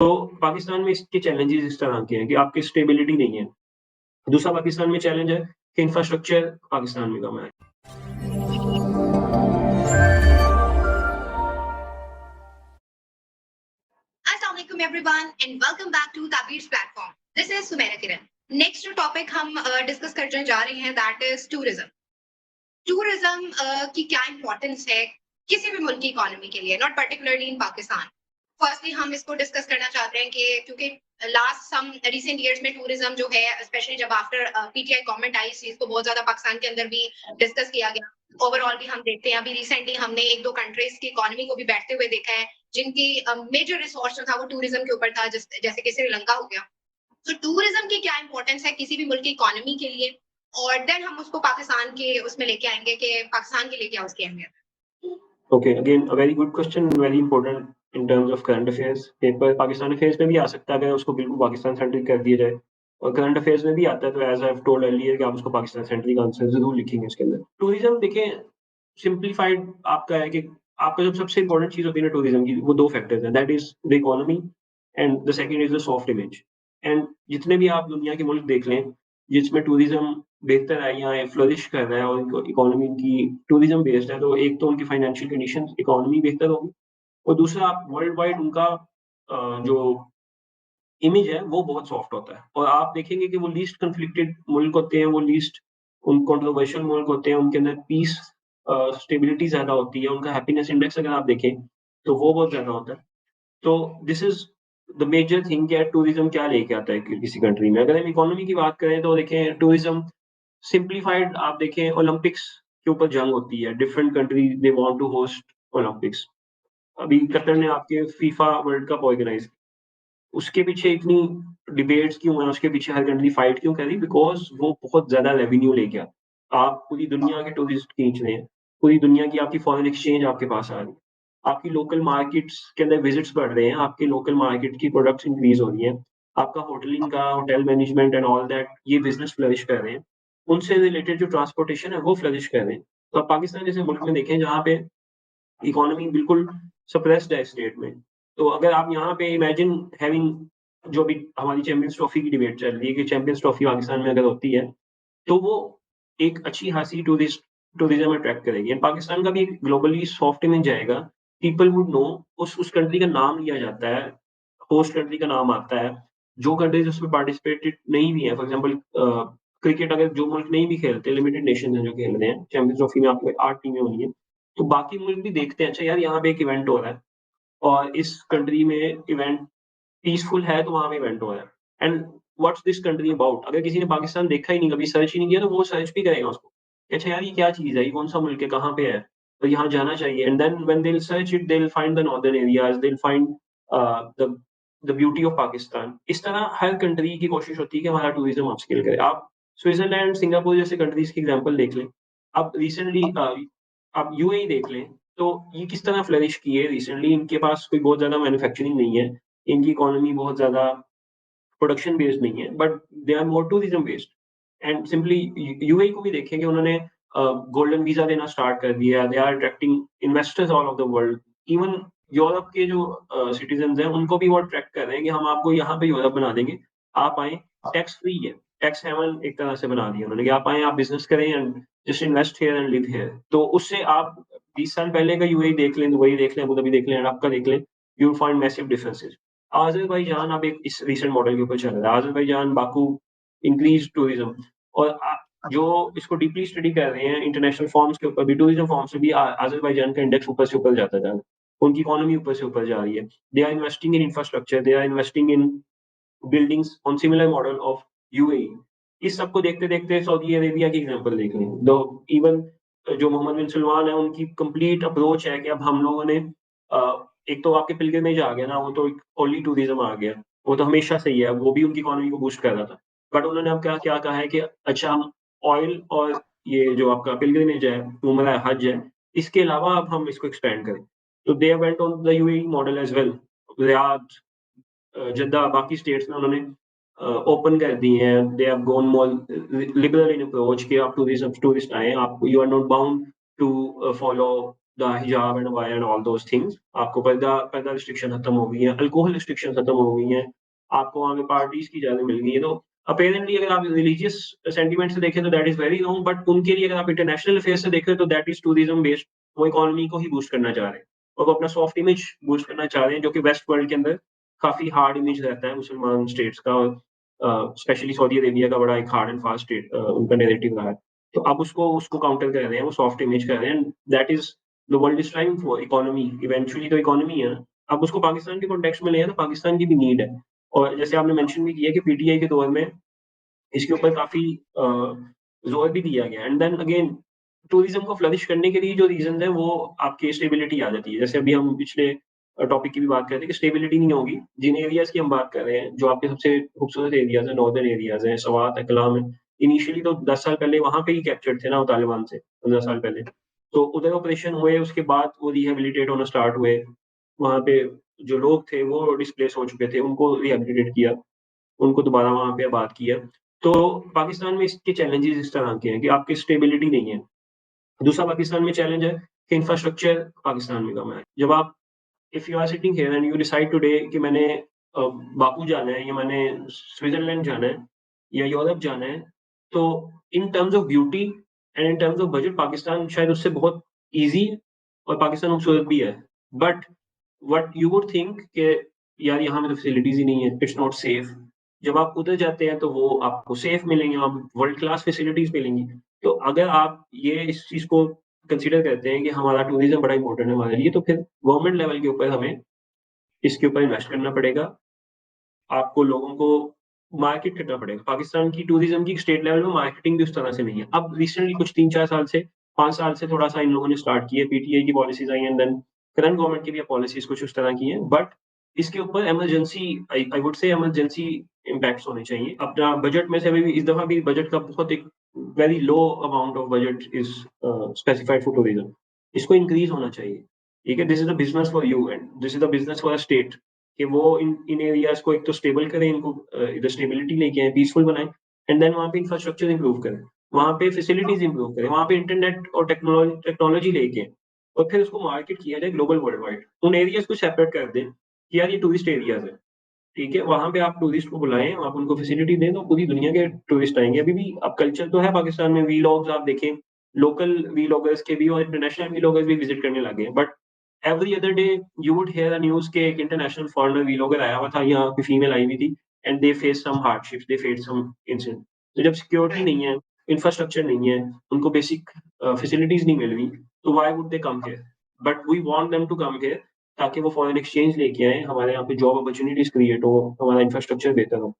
तो पाकिस्तान में इसके चैलेंजेस इस तरह के हैं कि आपकी स्टेबिलिटी नहीं है। दूसरा पाकिस्तान में चैलेंज है कि इंफ्रास्ट्रक्चर पाकिस्तान में कम है। Assalamualaikum everyone and welcome back to Tabir's platform. This is Sumaira Kiran. Next topic हम डिस्कस करने जा रहे हैं that is tourism. टूरिज्म की क्या इंपॉर्टेंस है किसी भी मुल्क की इकोनॉमी के लिए, not particularly in Pakistan. Firstly हम इसको डिस्कस करना चाहते हैं कि क्योंकि लास्ट सम रिसेंट इयर्स में टूरिज्म जो है, स्पेशली जब आफ्टर पीटीआई गवर्नमेंट आई, इस चीज को बहुत ज्यादा पाकिस्तान के अंदर भी डिस्कस किया गया. ओवरऑल भी हम देखते हैं, अभी रिसेंटली हमने एक दो कंट्रीज की इकोनॉमी को भी बैठते हुए देखा है जिनकी मेजर रिसोर्स जो था वो टूरिज्म के ऊपर था, जैसे कि श्रीलंका हो गया. तो टूरिज्म की क्या इंपॉर्टेंस है किसी भी मुल्क की इकोनॉमी के लिए, और देन हम उसको पाकिस्तान के उसमें लेके आएंगे कि पाकिस्तान के लिए क्या उसकी अहमियत है. Okay, again a very good question, very important in terms of current affairs. Paper Pakistan affairs में भी आ सकता है अगर उसको बिल्कुल पाकिस्तान सेंट्रिक कर दिया जाए, और करंट अफेयर्स में भी आता है, तो as I have told earlier कि आप उसको पाकिस्तान सेंट्रिक आंसर जरूर लिखेंगे इसके अंदर. टूरिज्म देखें, सिंप्लीफाइड आपका है कि आपका जो सबसे इंपॉर्टेंट चीज होती है ना टूरिज्म की, वो दो फैक्टर्स हैं, that is the economy and the second is the soft image. And जितने भी आप दुनिया के मुल्क देख लें जिसमें टूरिज्म बेहतर है या फ्लरिश कर रहा है और इकोनॉमी की टूरिज्म बेस्ड है, तो एक तो उनकी फाइनेंशियल कंडीशन इकोनॉमी बेहतर होगी, और दूसरा आप वर्ल्ड वाइड उनका जो इमेज है वो बहुत सॉफ्ट होता है. और आप देखेंगे कि वो लीस्ट कन्फ्लिक्टेड मुल्क होते हैं, वो लीस्ट उन कंट्रोवर्शियल मुल्क होते हैं, उनके अंदर पीस स्टेबिलिटी ज्यादा होती है, उनका हैप्पीनेस इंडेक्स अगर आप देखें तो वो बहुत ज्यादा होता है. तो this is the major thing कि टूरिज्म क्या लेके आता है किसी कंट्री में. अगर हम इकोनॉमी की बात करें तो देखें टूरिज्म सिंप्लीफाइड, आप देखें ओलंपिक्स के ऊपर जंग होती है, different country they want to host Olympics. अभी कतर ने आपके फीफा वर्ल्ड कप ऑर्गेनाइज, उसके पीछे इतनी डिबेट्स क्यों है, उसके पीछे हर कंट्री फाइट क्यों कर रही, बिकॉज वो बहुत ज्यादा रेवेन्यू लेके आता. आप पूरी दुनिया के टूरिस्ट खींच रहे हैं, पूरी दुनिया की आपकी फॉरेन एक्सचेंज आपके पास आ रही है, आपकी लोकल मार्केट्स के अंदर विजिट्स बढ़ रहे हैं, आपके लोकल मार्केट की प्रोडक्ट्स इंक्रीज हो रही है, आपका होटलिंग का hotel management and all that ये बिजनेस फ्लरिश कर रहे हैं, उनसे रिलेटेड जो ट्रांसपोर्टेशन है वो फ्लरिश कर रहे हैं. तो आप पाकिस्तान जैसे मुल्क में देखें जहाँ पे इकोनॉमी बिल्कुल सप्रेस्ड है स्टेट में, तो अगर आप यहाँ पे इमेजिन हैविंग, जो भी हमारी चैंपियंस ट्रॉफी की डिबेट चल रही है कि चैंपियंस ट्रॉफी पाकिस्तान में अगर होती है तो वो एक अच्छी खासी टूरिज्म अट्रैक्ट करेगी, एंड पाकिस्तान का भी एक ग्लोबली सॉफ्ट इमेज जाएगा. पीपल वुड नो, उस कंट्री का नाम लिया जाता है, होस्ट कंट्री का नाम आता है. जो कंट्रीज उसमें पार्टिसिपेटेड नहीं भी है, फॉर एग्जांपल क्रिकेट अगर जो मुल्क नहीं भी खेलते, लिमिटेड नेशन है जो खेल रहे हैं चैंपियंस ट्रॉफी में, आपको 8 टीमें होनी है, तो बाकी मुल्क भी देखते हैं अच्छा यार यहाँ पे एक इवेंट हो रहा है और इस कंट्री में इवेंट पीसफुल है, तो वहाँ पे इवेंट हो रहा है. And what's this country about, अगर किसी ने पाकिस्तान देखा ही नहीं, कभी सर्च ही नहीं किया, तो वो सर्च भी करेगा उसको कि अच्छा यार ये क्या चीज़ है, ये कौन सा मुल्क है, कहाँ पे है, तो यहाँ जाना चाहिए. And then when they will search it, they will find the northern areas, they will find the beauty of Pakistan. इस तरह हर कंट्री की कोशिश होती है कि हमारा टूरिज्म अपस्केल करे. आप स्विट्जरलैंड, सिंगापुर जैसे कंट्रीज की एग्जांपल देख लें. अब रिसेंटली आप यूएई देख लें, तो ये किस तरह फ्लरिश की है रिसेंटली. इनके पास कोई बहुत ज्यादा मैन्युफैक्चरिंग नहीं है, इनकी इकोनॉमी बहुत ज्यादा प्रोडक्शन बेस्ड नहीं है, but they are more tourism based. And simply UAE को भी देखें कि उन्होंने गोल्डन वीजा देना स्टार्ट कर दिया, they are attracting investors all of the world. Even Europe के जो सिटीजन हैं उनको भी वो अट्रैक्ट कर रहे हैं कि हम आपको यहाँ पे यूरोप बना देंगे, आप आए, टैक्स फ्री है, टैक्स हेवन एक तरह से बना दिया उन्होंने कि आप आए, आप बिजनेस करें and just invest here and live here. तो उससे आप 20 साल पहले का यूएई देख लें, दुबई देख लें, अबू धाबी देख लें, अरब का देख लें, you will find massive differences. Azerbaijan अब एक इस रीसेंट मॉडल के ऊपर चल रहा है, अज़रबैजान, बाकू, इंक्रीज टूरिज्म. और जो इसको डीपली स्टडी कर रहे हैं इंटरनेशनल फॉर्म्स के ऊपर भी, टूरिज्म फॉर्म्स में भी अज़रबैजान का इंडेक्स ऊपर से ऊपर जाता जा रहा है, उनकी इकोनॉमी ऊपर से ऊपर जा रही है. They are investing in infrastructure, they are investing in buildings on similar model of UAE. इस सबको देखते देखते सऊदी अरेबिया की एग्जांपल देख लें, दो इवन जो मोहम्मद बिन सलमान है उनकी कंप्लीट अप्रोच है कि अब हम लोगों ने एक तो आपके पिलग्रिमेज आ गया ना, वो तो ओनली टूरिज्म आ गया, वो तो हमेशा से ही है, वो भी उनकी इकोनॉमी को बूस्ट कर रहा था. बट उन्होंने अब क्या क्या कहा है कि अच्छा हम ऑयल और ये जो आपका पिलग्रिमेज है, उम्रा है, हज है, इसके अलावा अब हम इसको एक्सपेंड करें. तो they went on the UAE model as well. Riyadh, Jeddah, बाकी स्टेट्स में उन्होंने ओपन कर दी हैं. They have gone more liberal in approach कि आप टूरिस्ट आए, आप you are not bound to follow the हिजाब and via and all those things, आपको पर्दा रिस्ट्रिक्शन खत्म हो गई है, अल्कोहल रिस्ट्रिक्शन खत्म हो गई हैं, आपको वहाँ पे पार्टीज की इजाजत मिल गई है। तो अपेरेंटली अगर आप रिलीजियस सेंटीमेंट से देखें तो that is very wrong, but उनके लिए अगर आप इंटरनेशनल अफेयर से देखें तो दैट इज टूरिज्म बेस्ड। वो इकोनॉमी को ही बूस्ट करना चाह रहे हैं और वो अपना सॉफ्ट इमेज बूस्ट करना चाह रहे हैं, जो कि वेस्ट वर्ल्ड के अंदर काफी हार्ड इमेज रहता है मुसलमान स्टेट्स का, स्पेशली सऊदी अरेबिया का बड़ा एक हार्ड एंड फास्ट स्टेट उनका नैरेटिव रहा है। तो अब उसको उसको काउंटर कर रहे हैं, वो सॉफ्ट इमेज कर रहे हैं, that is the world is trying for economy, eventually तो इकोनॉमी है। अब उसको पाकिस्तान के कॉन्टेक्स्ट में ले तो पाकिस्तान की भी नीड है। और जैसे आपने मेंशन भी किया कि पीटीआई के दौर में इसके ऊपर काफी जोर भी दिया गया। एंड देन अगेन टूरिज्म को फ्लरिश करने के लिए जो रीजन है वो आपकी स्टेबिलिटी आ जाती है। जैसे अभी हम पिछले टॉपिक की भी बात कर रहे थे कि स्टेबिलिटी नहीं होगी, जिन एरियाज की हम बात कर रहे हैं जो आपके सबसे खूबसूरत एरियाज है, नॉर्दर्न एरियाज है, सवात है, कलाम है, इनिशियली तो 10 साल पहले वहां पे ही कैप्चर्ड थे ना वो तालिबान से, 15 साल पहले। तो उधर ऑपरेशन हुए, उसके बाद वो रिहेबिलिटेट होना स्टार्ट हुए, वहां पे जो लोग थे वो डिस्प्लेस हो चुके थे, उनको रिहेबिलिटेट किया, उनको दोबारा वहाँ पे आबाद किया। तो पाकिस्तान में इसके चैलेंजेस इस तरह के हैं कि आपकी स्टेबिलिटी नहीं है। दूसरा पाकिस्तान में चैलेंज है कि इंफ्रास्ट्रक्चर पाकिस्तान में कम है। जब आप if you are sitting here and you decide today कि मैंने बाकू जाना है या मैंने स्विट्जरलैंड जाना है या यूरोप जाना है, तो in terms of beauty and in terms of budget Pakistan शायद उससे बहुत ईज़ी और पाकिस्तान खूबसूरत भी है। But what you would think कि यार यहाँ में तो फैसिलिटीज़ ही नहीं है, इट्स नॉट सेफ। जब आप उधर जाते हैं तो वो आपको सेफ मिलेंगे, आप वर्ल्ड क्लास फैसिलिटीज़ मिलेंगी। तो अगर आप ये इस चीज़ को कंसीडर करते हैं कि हमारा टूरिज़्म बड़ा इम्पोर्टेंट है हमारे लिए, तो फिर गवर्नमेंट लेवल के ऊपर हमें इसके ऊपर इन्वेस्ट करना पड़ेगा। आपको लोगों को मार्केट करना पड़ेगा। पाकिस्तान की टूरिज़्म की स्टेट लेवल में मार्केटिंग भी उस तरह से नहीं है। अब रिसेंटली कुछ 3-4 साल से, 5 साल से थोड़ा-सा इन लोगों ने स्टार्ट की है, पीटीआई की पॉलिसीज़ आई हैं, एंड देन करंट गवर्नमेंट की भी पॉलिसीज़ कुछ उस तरह की हैं। बट इसके ऊपर emergency, I would say emergency impacts होने चाहिए। अपना बजट में से अभी भी इस दफ़ा भी बजट का बहुत एक very low amount of budget is specified for tourism. इसको इंक्रीज़ होना चाहिए। ठीक है? This is a business for you and this is a business for a state. कि वो इन एरियाज़ को एक तो स्टेबल करें, इनको इधर स्टेबिलिटी लेके आएँ, पीसफुल बनाएँ, एंड देन वहाँ पे इंफ्रास्ट्रक्चर इम्प्रूव करें, वहाँ पे फैसिलिटीज़ इम्प्रूव करें, वहाँ पे इंटरनेट और टेक्नोलॉजी लेके आएँ और फिर उसको मार्केट किया जाए ग्लोबल वर्ल्ड वाइड। उन एरियाज़ को सेपरेट कर दें कि यार ये टूरिस्ट एरियाज़ हैं, ठीक है? वहाँ पे आप टूरिस्ट को बुलाएँ, आप उनको फैसिलिटी दें, तो पूरी दुनिया के टूरिस्ट आएँगे। अभी भी अब कल्चर तो है पाकिस्तान में, वीलॉग्स आप देखें, लोकल वीलॉगर्स के भी और इंटरनेशनल वीलॉगर्स भी विज़िट करने लगे हैं। But every other day you would hear a news कि एक इंटरनेशनल फॉरेनर वीलॉगर आया हुआ था, यहाँ पे फीमेल आई हुई थी, and they face some hardships, they face some incident. तो जब सिक्योरिटी नहीं है, इंफ्रास्ट्रक्चर नहीं है, उनको बेसिक फैसिलिटीज़ नहीं मिल रही, तो why would they come here? But we want them to come here ताकि वो फॉरेन एक्सचेंज लेके आएँ, हमारे यहाँ पे जॉब अपॉर्च्युनिटीज़ क्रिएट हो, हमारा इंफ्रास्ट्रक्चर बेहतर हो।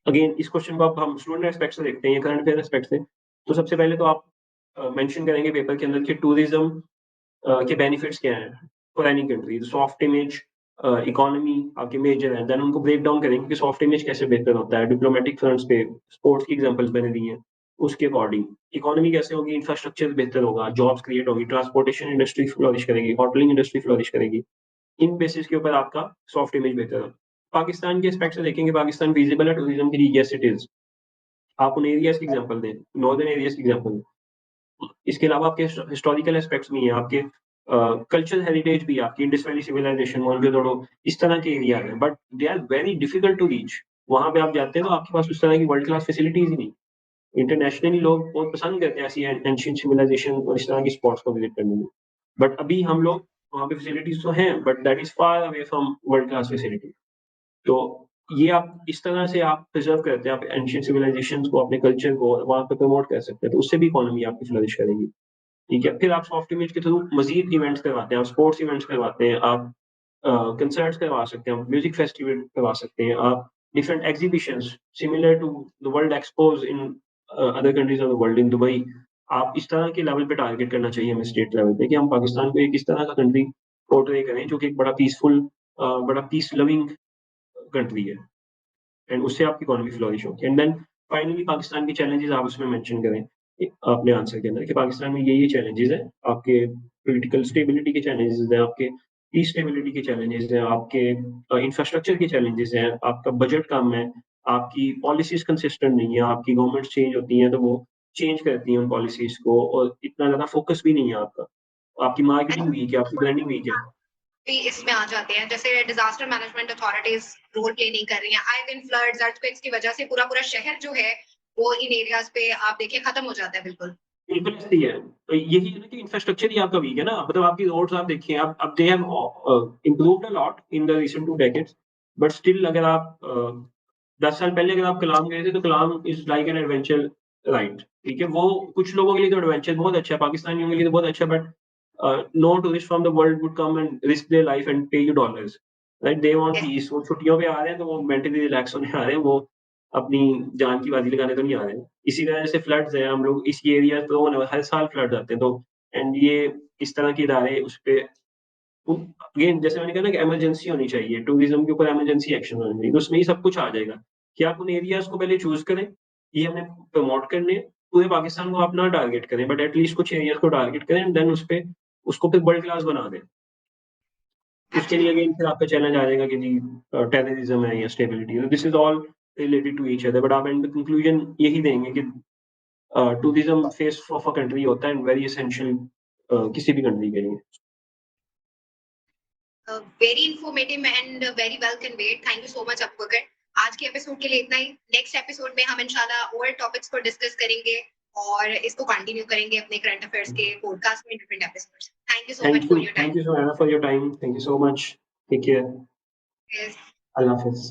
अगेन इस क्वेश्चन को अब हम स्टूडेंट एस्पेक्ट से देखते हैं या करंट अफेयर एस्पेक्ट से। तो सबसे पहले तो आप मेंशन करेंगे पेपर के अंदर कि टूरिज्म के बेनिफिट्स क्या हैं for any country. Soft image, economy आपके मेजर हैं, देन उनको ब्रेक डाउन करेंगे कि सॉफ्ट इमेज कैसे बेहतर होता है, डिप्लोमेटिक फ्रंट्स पे, स्पोर्ट्स की एग्जांपल्स मैंने दी हैं, उसके अकॉर्डिंग। इकोनॉमी कैसे होगी, इंफ्रास्ट्रक्चर बेहतर होगा, जॉब्स क्रिएट होगी, ट्रांसपोर्टेशन इंडस्ट्री फ्लोरिश करेगी, होटलिंग इंडस्ट्री फ्लोरिश करेगी। इन बेसिस के ऊपर आपका सॉफ्ट इमेज बेहतर है। पाकिस्तान के एस्पेक्ट से देखेंगे, पाकिस्तान फीजिबल है टूरिज्म के लिए, यस इट इज़। आप उन एरियाज़ की एग्जांपल दें, नॉर्दर्न एरियाज़ की एग्जांपल दें। इसके अलावा आपके हिस्टोरिकल एस्पेक्ट्स भी हैं, आपके कल्चरल हेरिटेज भी है, आपकी इंडस वैली सिविलाइजेशन, मोहनजोदड़ो, इस तरह के एरिया हैं, but they are very difficult to reach. वहाँ पे आप जाते हैं तो आपके पास उस तरह की वर्ल्ड क्लास फैसिलिटीज़ ही नहीं। इंटरनेशनली लोग बहुत पसंद करते हैं ऐसी एंशिएंट सिविलाइजेशन और इस तरह की स्पॉट्स को विजिट करने में। बट अभी हम लोग वहाँ पे फैसिलिटीज़ तो हैं, but that is far away from world class facility. तो ये आप इस तरह से आप प्रिज़र्व करते हैं, आप एंशिएंट सिविलाइजेशंस को, अपने कल्चर को वहाँ पे प्रमोट कर सकते हैं, तो उससे भी इकोनॉमी आपकी फ्लरिश करेगी। ठीक है? फिर आप सॉफ्ट इमेज के थ्रू मज़ीद इवेंट्स करवाते हैं, आप स्पोर्ट्स इवेंट्स करवाते हैं, आप कंसर्ट्स करवा सकते हैं, आप म्यूज़िक फेस्टिवल करवा सकते हैं, आप different exhibitions similar to the world expos in other countries of the world in Dubai. आप इस तरह के लेवल पे टारगेट करना चाहिए हमें स्टेट लेवल पे कि हम पाकिस्तान को एक इस तरह का कंट्री पोर्ट्रे करें जो कि एक बड़ा पीसफुल, बड़ा पीस लविंग कंट्री है, एंड उससे आपकी इकोनॉमी फ्लोरिश होगी। एंड देन फाइनली पाकिस्तान के चैलेंजेस आप उसमें मेंशन करें अपने आंसर के अंदर कि पाकिस्तान में ये चैलेंजेस हैं, आपके पॉलिटिकल स्टेबिलिटी के चैलेंजेस हैं, आपके पीस स्टेबिलिटी के चैलेंजेस हैं, आपके इंफ्रास्ट्रक्चर के चैलेंजेस हैं, आपका बजट कम है, आपकी पॉलिसीज कंसिस्टेंट नहीं है, आपकी गवर्नमेंट्स चेंज होती हैं तो वो चेंज करती हैं उन पॉलिसीज को, और इतना ज़्यादा फोकस भी नहीं है आपका। आपकी मार्केटिंग वीक है, आपकी ब्रांडिंग वीक है। भी इसमें आ जाते हैं, जैसे disaster management authorities role play नहीं कर रही हैं, आए दिन फ्लड्स अर्थक्वेक्स की वजह से पूरा पूरा शहर जो है वो इन एरियाज पे आप देखिए खत्म हो जाता है बिल्कुल। बिल्कुल ऐसे ही है। तो यही है ना कि इंफ्रास्ट्रक्चर ही आपका वीक है ना, मतलब आपकी रोड्स आप देखिए, आप अब they have improved a lot in the recent 2 decades, but still अगर आप 10 साल पहले अगर आप कलाम गए थे, तो Kalam is like an adventure ride, ठीक है? वो कुछ लोगों के लिए तो एडवेंचर बहुत अच्छा है, पाकिस्तानियों के लिए तो बहुत अच्छा है, but no tourist from the world would come and risk their life and pay you dollars, right? They want Yes, peace। वो छुट्टियों पे आ रहे हैं, तो वो मेंटली रिलैक्स होने आ रहे हैं, वो अपनी जान की बाजी लगाने तो नहीं आ रहे हैं। इसी तरह से फ्लड्स हैं, हम लोग इस एरिया तो हर साल फ्लड आते हैं, तो एंड ये इस तरह के इदारे उस पे अगेन जैसे मैंने कहा ना कि इमरजेंसी होनी चाहिए, टूरिज्म के ऊपर इमरजेंसी एक्शन होना चाहिए, तो उसमें ये सब कुछ आ जाएगा कि आप उन एरियाज़ को पहले चूज़ करें, ये हमने प्रमोट करने हैं, पूरे पाकिस्तान को आप ना टारगेट करें, बट एट लीस्ट कुछ एरियाज़ को टारगेट करें एंड देन उसपे उसको फिर वर्ल्ड क्लास बना दें। उसके लिए एब्सोल्युटली। अगेन फिर आपका चैलेंज आ जाएगा कि जी टेररिज्म है या stability, this is all related to each other, but आप एंड में कंक्लूजन यही देंगे कि tourism face of a country होता है एंड वेरी एसेंशियल किसी भी कंट्री के लिए। Very informative and very well conveyed, thank you so much Abubakar. आज के एपिसोड के लिए इतना ही। नेक्स्ट एपिसोड में हम इंशाल्लाह और टॉपिक्स पर डिस्कस करेंगे और इसको कंटिन्यू करेंगे अपने करंट अफेयर्स के पॉडकास्ट में different episodes. Thank you so much for your thank you Sunaina for your time, thank you so much, take care, time. अल्लाह हाफ़िज़।